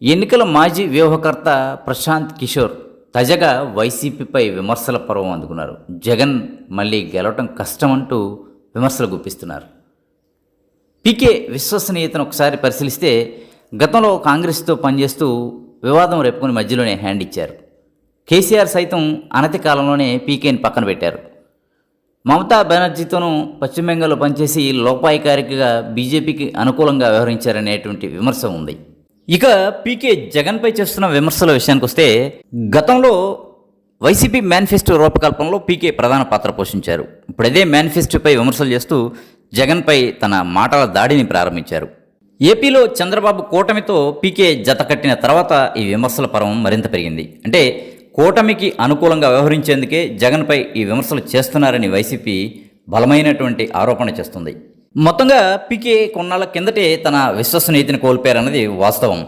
ఎన్నికల మాజీ వ్యూహకర్త ప్రశాంత్ కిషోర్ తాజాగా వైసీపీపై విమర్శల పర్వం అందుకున్నారు. జగన్ మళ్ళీ గెలవటం కష్టమంటూ విమర్శలు గుప్పిస్తున్నారు. పీకే విశ్వసనీయతను ఒకసారి పరిశీలిస్తే గతంలో కాంగ్రెస్తో పనిచేస్తూ వివాదం రేపుకుని మధ్యలోనే హ్యాండ్ ఇచ్చారు. కేసీఆర్ సైతం అనతి కాలంలోనే పీకేని పక్కన పెట్టారు. మమతా బెనర్జీతోనూ పశ్చిమ బెంగాల్లో పనిచేసి లోపాయికారికగా బీజేపీకి అనుకూలంగా వ్యవహరించారనేటువంటి విమర్శ ఉంది. ఇక పీకే జగన్పై చేస్తున్న విమర్శల విషయానికి వస్తే గతంలో వైసీపీ మేనిఫెస్టో రూపకల్పనలో పీకే ప్రధాన పాత్ర పోషించారు. ఇప్పుడు అదే మేనిఫెస్టోపై విమర్శలు చేస్తూ జగన్పై తన మాటల దాడిని ప్రారంభించారు. ఏపీలో చంద్రబాబు కూటమితో పీకే జత కట్టిన తర్వాత ఈ విమర్శల పర్వం మరింత పెరిగింది. అంటే కూటమికి అనుకూలంగా వ్యవహరించేందుకే జగన్పై ఈ విమర్శలు చేస్తున్నారని వైసీపీ బలమైనటువంటి ఆరోపణ చేస్తుంది. మొత్తంగా పీకే కొన్నాళ్ల కిందటే తన విశ్వసనీయతను కోల్పోయారన్నది వాస్తవం.